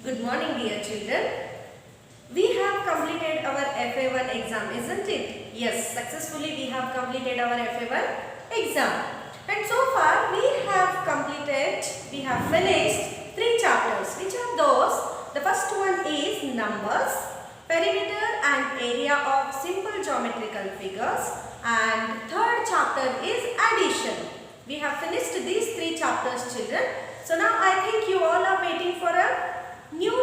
Good morning, dear children. We have completed our FA1 exam, isn't it? Yes, successfully we have completed our FA1 exam. And so far we have finished 3 chapters. Which are those? The first one is numbers, perimeter and area of simple geometrical figures, and third chapter is addition. We have finished these 3 chapters, children. So now I think you all are waiting for a new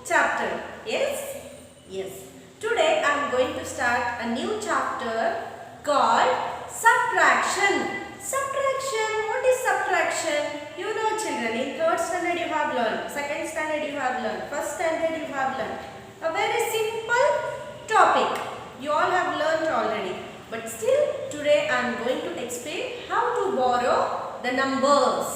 chapter. Yes? Yes. Today I am going to start a new chapter called subtraction. Subtraction. What is subtraction? You know, children, in 3rd standard you have learned, 2nd standard you have learned, 1st standard you have learned. A very simple topic. You all have learned already. But still today I am going to explain how to borrow the numbers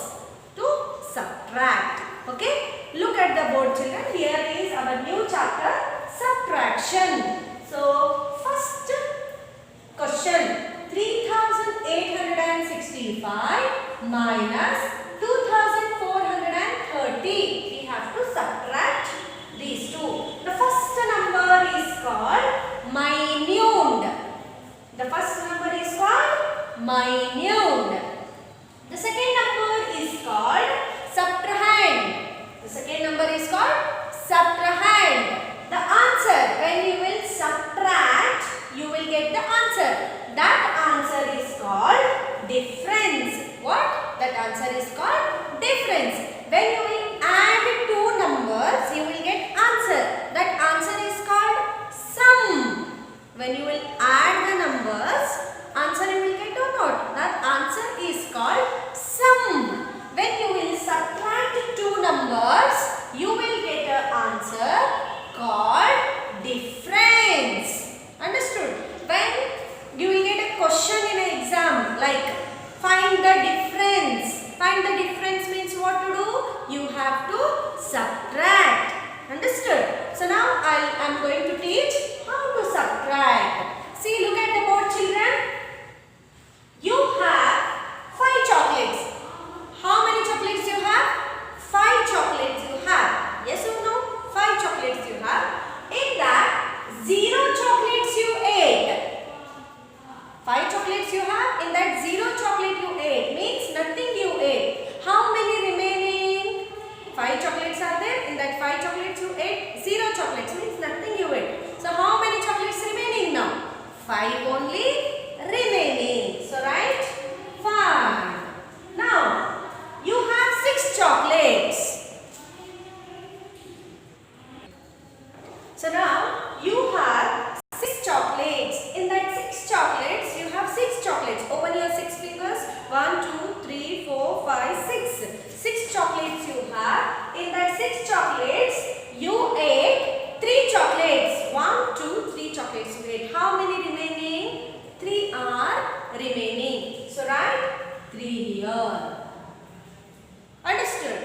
to subtract. Okay? Look at the board, children. Here is our new chapter, subtraction. So, first question. 3865 minus 2430. We have to subtract these two. The first number is called minute. The first number is called minute. The second number is called subtrahend. The second number is called subtrahend. The answer, when you will subtract, you will get the answer. That answer is called difference. What? That answer is called difference. When you will add two numbers, you will get answer. That answer is called sum. When you will add the numbers, answer you will get or not? That answer is called sum. When you will subtract two numbers, you will get an answer called difference. Understood? When you will get a question in an exam like find the difference. Find the difference means what to do? You have to subtract. Understood? So now I am going to teach how to subtract. See, look at the board, children. You have 5 chocolates. How many chocolates you have? 5 chocolates you have. Yes or no? 5 chocolates you have. In that, 0 chocolates you ate. 5 chocolates you have. In that, 0 chocolate you ate. Means nothing you ate. How many remaining? 5 chocolates are there. In that 5 chocolates you ate. 0 chocolates means nothing you ate. So how many chocolates remaining now? 5 only remaining. So write 5. Now, you have 6 chocolates. So now you have 6 chocolates. In that 6 chocolates, you have 6 chocolates. Open your 6 fingers. 1, 2, 3, 4, 5, 6. 6 chocolates you have. In that 6 chocolates, you ate 3 chocolates. 1, 2, 3 chocolates you ate. How many remaining? 3 are remaining. So write 3 here. Understood?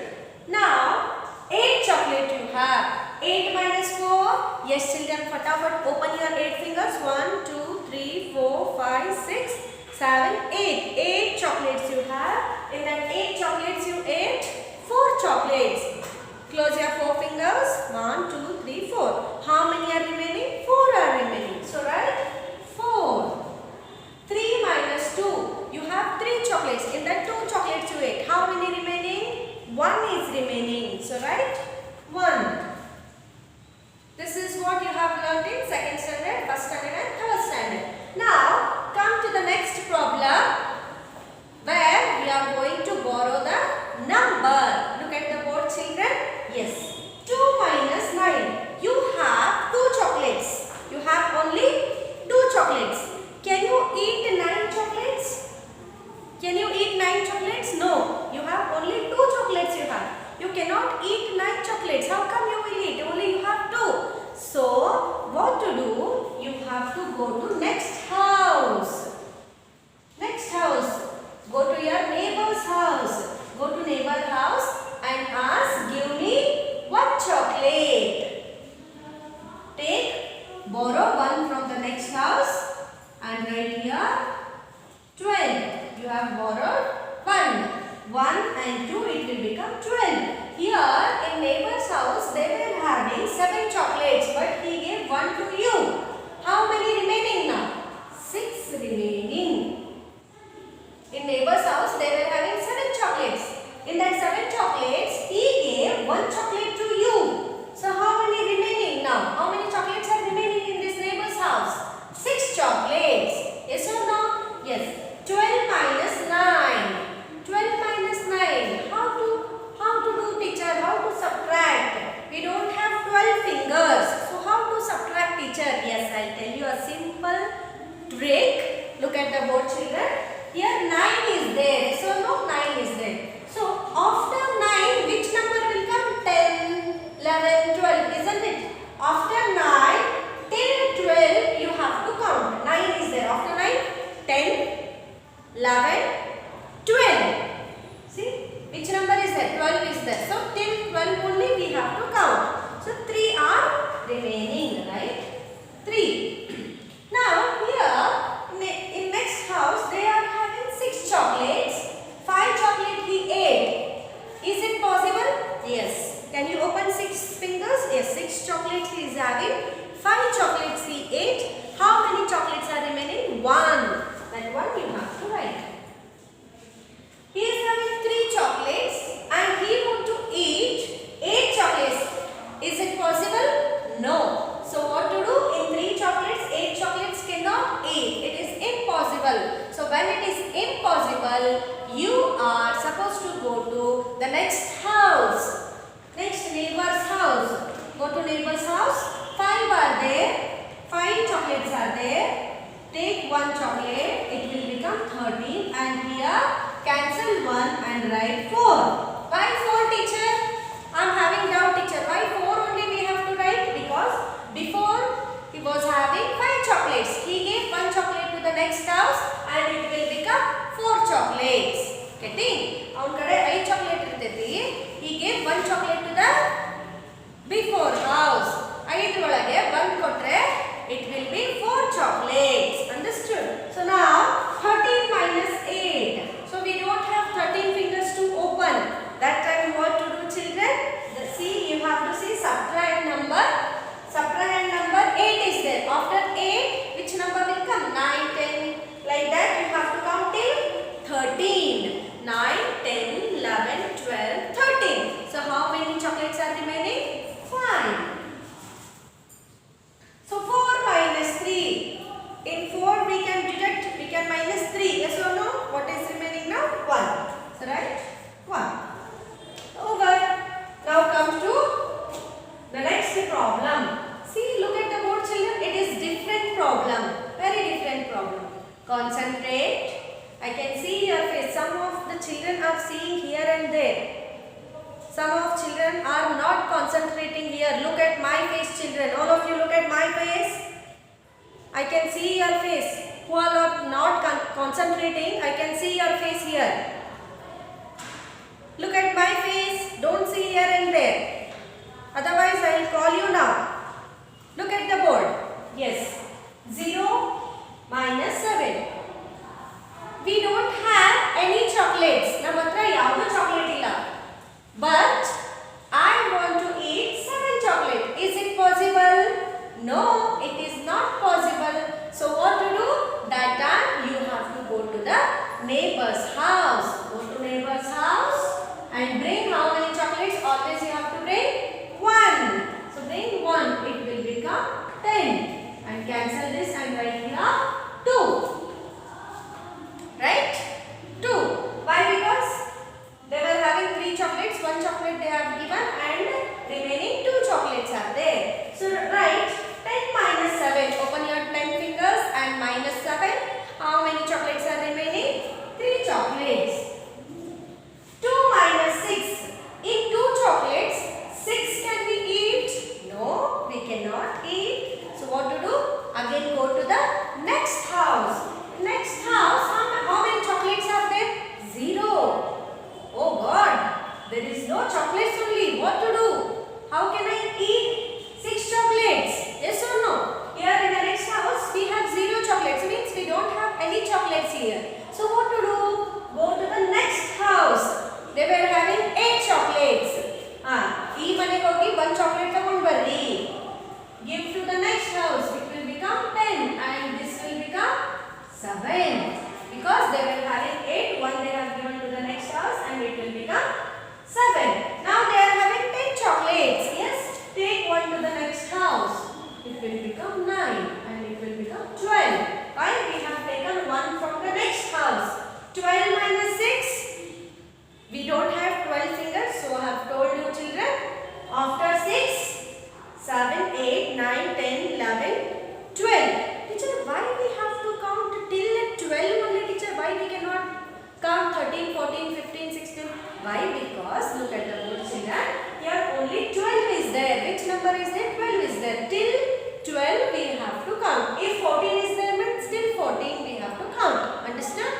Now, 8 chocolate you have. 8 minus 4. Yes, children, fatafat open your 8 fingers. 1, 2, 3, 4, 5, 6, 7, 8. 8 chocolates you have. In that 8 chocolates you ate 4 chocolates. Close your 4 fingers. 1, 2, 3, 4. How many are remaining? 4 are remaining. So write 4. 3 minus 2. You have 3 chocolates. In that 2 chocolates you ate. How many remaining? 1 is remaining. So write 1. This is what you have learned in 2nd standard, 1st standard and 3rd standard. Now, come to the next problem where we are going to borrow the number. Look at the board, children. Yes. 2 minus 9. You have 2 chocolates. You have only 2 chocolates. Can you eat 9 chocolates? Can you eat 9 chocolates? No. You have only 2 chocolates you have. You cannot eat 9 chocolates. How come you will eat? Only you have 2. So, what to do? concentrating here. Look at my face, children. All of you look at my face. I can see your face. Who all are not concentrating, I can see your face here. Look at my face. Don't see here and there. Otherwise, I will call you now. Look at the board. Yes. 0 minus 7. We don't have any chocolates. Namatra yavadu chocolate illa. But I want to eat 7 chocolate. Is it possible? No, it is not possible. So what to do? That time you have to go to the neighbor's house. Go to neighbor's house and bring how many chocolates? Always you have to bring 1. So bring 1. It will become 10. And cancel this and write here 2. Right? 2. Why? Because they were having 3 chocolates. 1 chocolate they have given and remaining 2 chocolates are there. So write 10 minus 7. Open your 10 fingers and minus 7. How many chocolates are remaining? 3 chocolates. 2 minus 6. In 2 chocolates, 6 can we eat? No, we cannot eat. So what to do? Again go to the next house. Next house, how many chocolates are there? 0. Oh God, there is no chocolates only. What to do? How can I eat 6 chocolates? Yes or no? Here in the next house, we have 0 chocolates. Means we don't have any chocolates here. So what to do? Go to the next house. They were having 8 chocolates. E mane hogi 1 chocolate tagondu barri. Give to the next house. It will become 10 and this will become 7. Because they were having 8, 1 they have given to the next house and it will become 7. Now they are having 10 chocolates. Yes, take 1 to the next house. It will become 9 and it will become 12. Why? We have taken 1 from the next house. 12 minus 6. We don't have 12 fingers, so I have told you children. After 6, 7, 8, 9, 10, 11, 12. Teacher, why we have to count till 12 only, teacher? Why we cannot count 13, 14, 15, 16? Why? Because look at the board, children. Here only 12 is there. Which number is there? 12 is there. Till 12 we have to count. If 14 is there, means still 14 we have to count. Understand?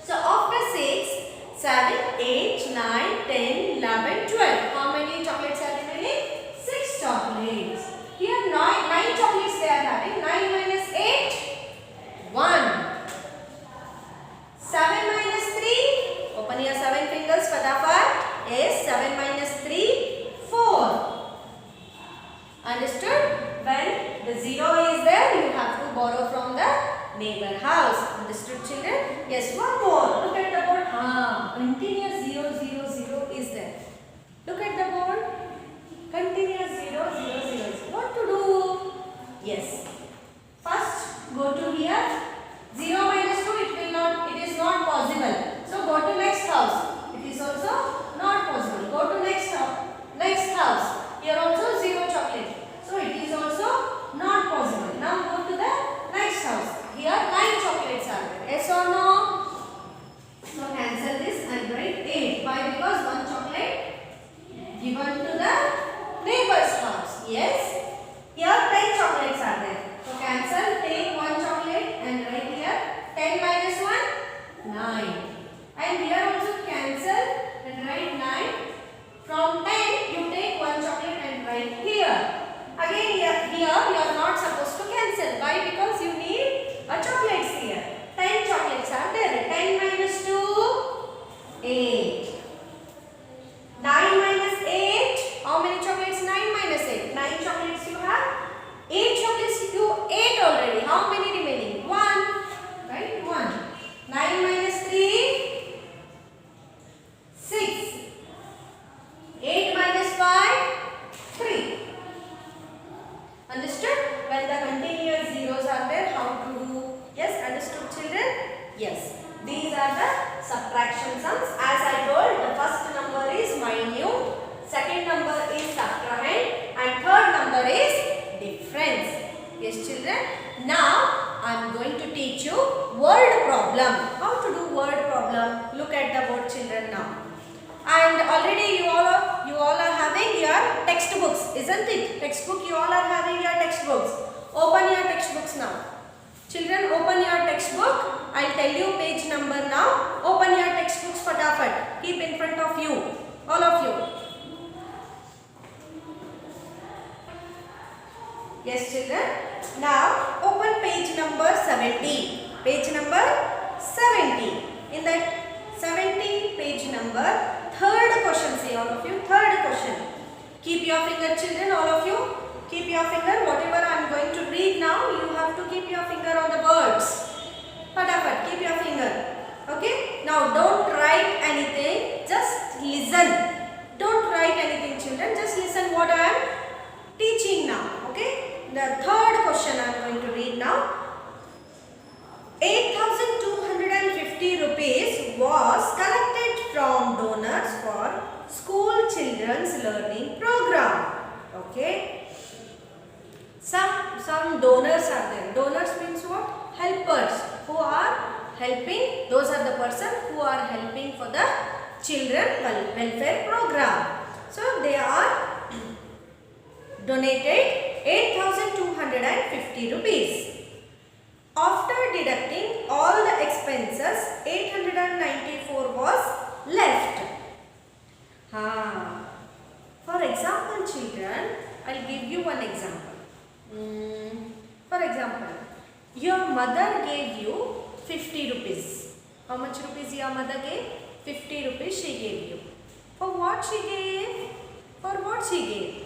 So after 6, 7, 8, 9, 10, 11, 12. How many chocolates are remaining? 6 chocolates. Here 9 chocolates they are having. 9 minus 8, 1. 7 minus 3. Open your 7 fingers, Fatafat. Yes, 7 minus 3, 4. Understood? When the 0 is there, you have to borrow from the neighbor house. Understood, children? Yes, one more. Look at the board. Continuous 0, 0, 0 is there. Look at the board. Continuous 0, 0, 0. What to do? Yes. First, go to here. 0 minus 2, it is not possible. So go to next house. It is also not possible. Go to next house. Here also 0 chocolate. So it is also not possible. Now go to the next house. Here 9 chocolates are there. Yes or no? So cancel this and write 8. Why? Because 1 chocolate given to the neighbor's house. Yes. Here 10 chocolates are there. So cancel. Take 1 chocolate and write here 10 minus 1, 9. And here also cancel and write 9. From 10 you take 1 chocolate and write here. Again here you are not supposed to cancel. Why? Because you need a chocolates here. 10 chocolates are there. 10 minus 2, 8. 9 minus 8. How many chocolates? 9 minus 8. 9 chocolates you have. 8 chocolates you ate already. How many remaining? 1. Right? 1. 9 minus 3, 6. 8 minus 5, 3. Understood? When the continuous zeros are there, how to do? Yes, understood, children? Yes. These are the subtraction sums. As I told, the first number is minute, second number is subtrahend, and third number is difference. Yes, children? Now, I am going to teach you word problem. How to do word problem? Look at the board, children, now. And already you all are having having your textbooks, isn't it? Textbook, you all are having your textbooks. Open your textbooks now. Children, open your textbook. I'll tell you page number now. Open your textbooks fatafat. Keep in front of you. All of you. Yes, children. Now, open page number 70. Page number 70. In that 70 page number, third question, say all of you. Third question. Keep your finger, children, all of you. Keep your finger, whatever I am going to read now, you have to keep your finger on the words. Fatafat, keep your finger. Okay? Now don't write anything, just listen. Don't write anything, children, just listen what I am teaching now. Okay? The third question I am going to read now. 8,250 rupees was collected from donors for school children's learning program. Okay? Some donors are there. Donors means what? Helpers who are helping. Those are the person who are helping for the children welfare program. So they are donated 8,250 rupees. After deducting all the expenses, 894 was left. For example, children, I'll give you one example. For example, your mother gave you 50 rupees. How much rupees your mother gave? 50 rupees she gave you. For what she gave? For what she gave?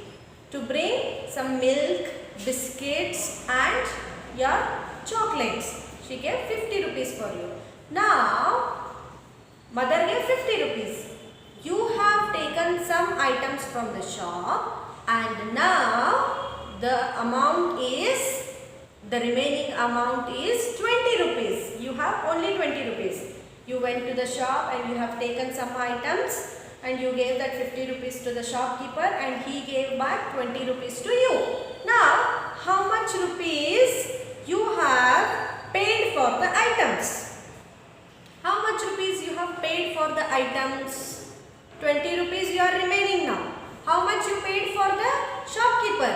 To bring some milk, biscuits and your chocolates. She gave 50 rupees for you. Now, mother gave 50 rupees. You have taken some items from the shop and now the remaining amount is 20 rupees. You have only 20 rupees. You went to the shop and you have taken some items and you gave that 50 rupees to the shopkeeper and he gave back 20 rupees to you. Now, how much rupees you have paid for the items? How much rupees you have paid for the items? 20 rupees you are remaining now. How much you paid for the shopkeeper?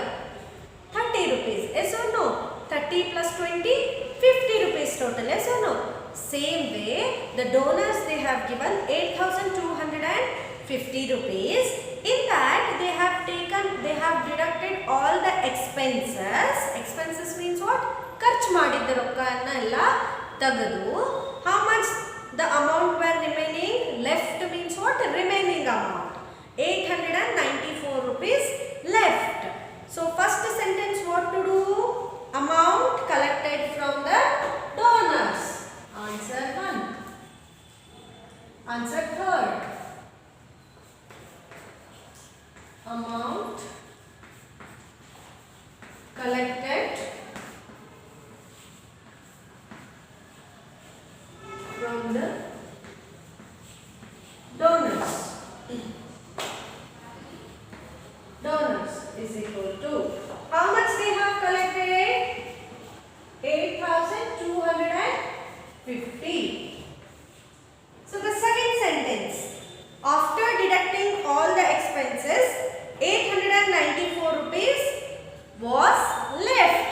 30 rupees, yes or no? 30 plus 20, 50 rupees total, yes or no? Same way, the donors, they have given 8,250 rupees. In that, they have deducted all the expenses. Expenses means what? Kharch madidda rokkanna ella tagadu. How much the amount were remaining? Left means what? Remaining amount. 894 rupees left. So first sentence what to do? Amount collected from the donors. Answer 1. Answer 3rd. Amount collected from the donors. Donors is equal to how much they have collected? 8,250. So the second sentence, after deducting all the expenses, 894 rupees was left.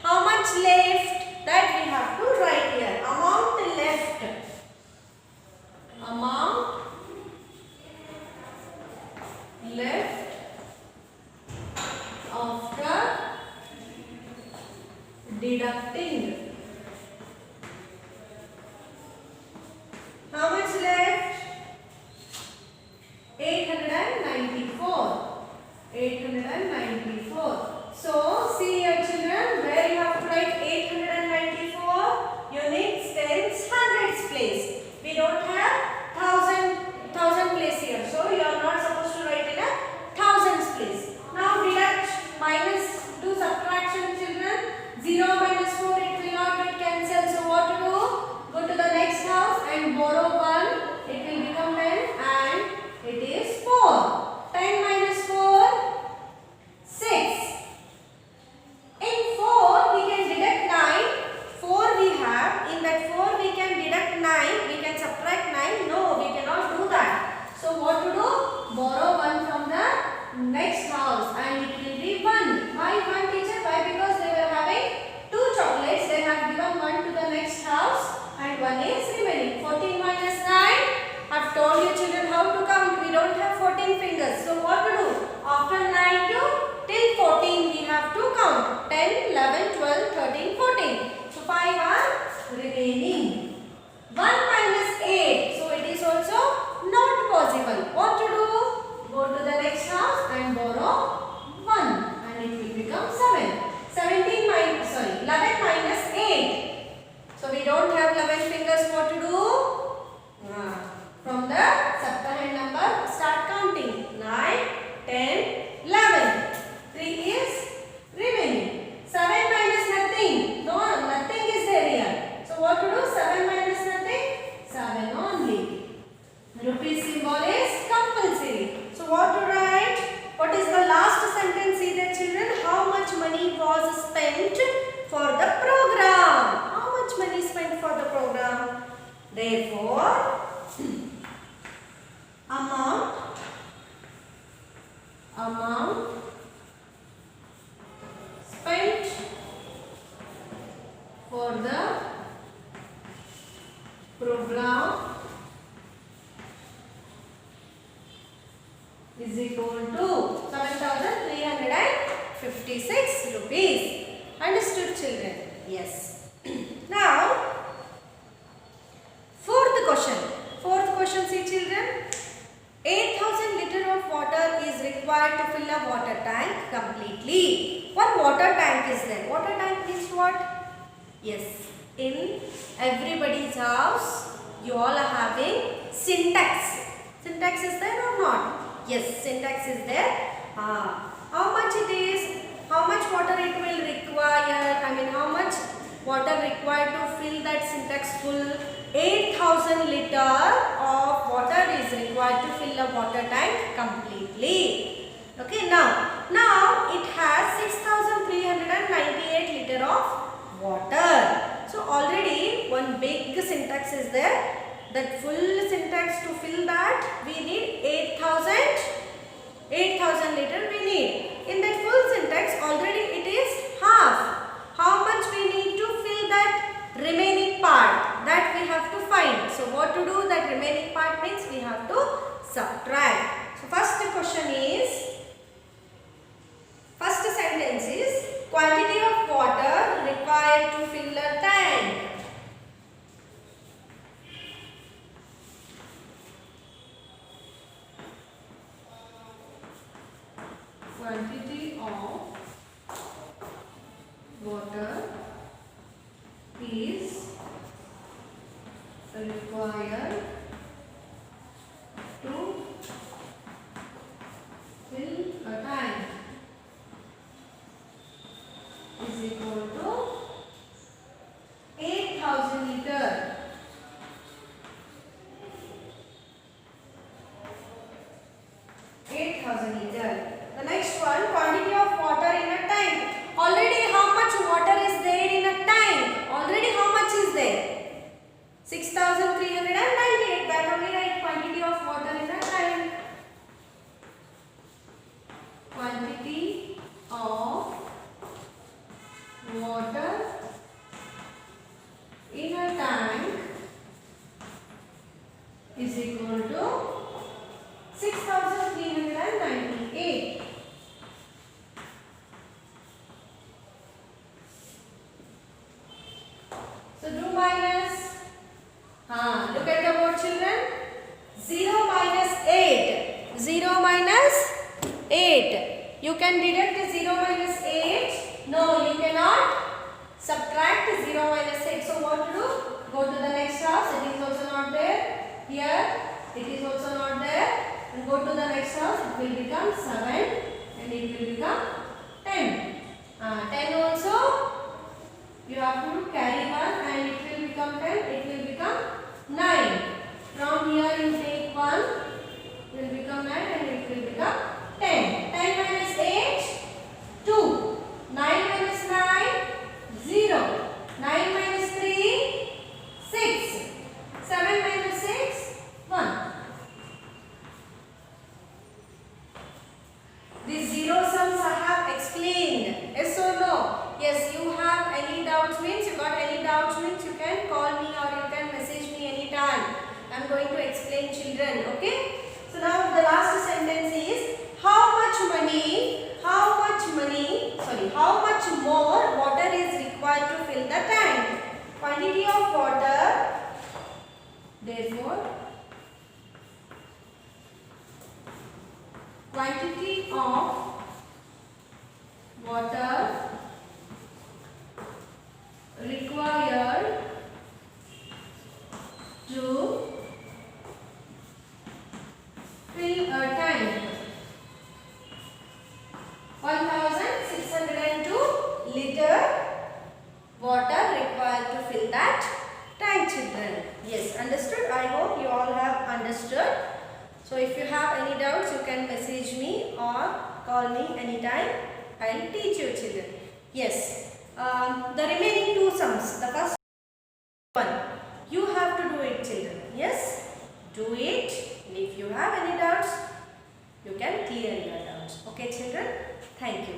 How much left? That we have to write here. Amount left. Amount left after deducting. How much left? 894. 894. So, see here children, where you have to write 894? Units, tens, hundreds place. We don't have thousand place here. So, you are not supposed to write in a thousands place. Now, deduct minus, do subtraction children. 0 minus 4, it will not get cancelled. So, what to do? Go to the next house and borrow 1. It will become 10 and it is 4. 10 minus 4, 6. In 4, we can deduct 9. 4 we have. In that 4, we can deduct 9. We can subtract 9. No, we cannot do that. So, what to do? Borrow 1 from the next house and it will be 1. Why 1 teacher? Why? Because they were having 2 chocolates. They have given 1 to the next house and 1 is remaining. 14 minus 9. I've told you children how to count. We don't have 14 fingers. So what to do? After 9 to till 14 we have to count. 10, 11, 12, 13, 14. So 5 are remaining. 1 minus 8. So it is also not possible. What to do? Go to the next house and borrow 1 and it will become 7. 11 minus 8. So we don't have 11 fingers. What to do? From the subtrahend number start counting. 9, 10, 11. 3 is remaining. 7 minus nothing. No, nothing is there here. So what to do? 7 minus nothing? 7 only. Rupee symbol is compulsory. So what to write? What is the last sentence here children? How much money was spent for the program? How much money spent for the program? Therefore, amount spent for the program is equal to 7,356 rupees. Understood children? Yes. Now, fourth question see children. 8,000 liter of water is required to fill a water tank completely. One water tank is there. Water tank means what? Yes. In everybody's house, you all are having syntax. Syntax is there or not? Yes, syntax is there. How much it is? How much water it will require? How much water required to fill that syntax full? 8,000 liter of water is required to fill a water tank completely. Okay, now it has 6,398 liter of water. So already one big syntax is there. That full syntax to fill that we need 8,000 liter we need. In that full syntax already it is half. How much we need to fill that remaining part? That we have to find. So what to do? That remaining part means we have to subtract. So first sentence is quantity of water required to fill a tank. Quantity of water is required to fill a tank is equal to 8,000 liter. The next one, quantity of water in a tank. Already how much water is there in a tank? Already how much is there? 6,398. That only right. Quantity of water in a tank. Quantity of water in a tank is equal to 6,398. So do minus. Look at the board children. 0 minus 8. 0 minus 8. You can deduct the 0 minus 8. No, you cannot subtract 0 minus 8. So what to do? Go to the next house. It is also not there. Here it is also not there. And go to the next house. It will become 7 and it will become 10. 10 also you have to carry 1 and it will become 10. It will become 9. From here you take 1. It will become 9 and it will become 10. 10 minus 8, 2. 9 minus 9, 0. 9 minus 3, 6. 7 minus 6, 1. of water. Therefore, quantity of water required to fill a tank. 1602 liter water required to fill that tank, children. Yes, understood? I hope you all have understood. So if you have any doubts, you can message me or call me anytime. I will teach you, children. Yes, the remaining two sums, the first one, you have to do it, children. Yes, do it. And if you have any doubts, you can clear your doubts. Okay, children? Thank you.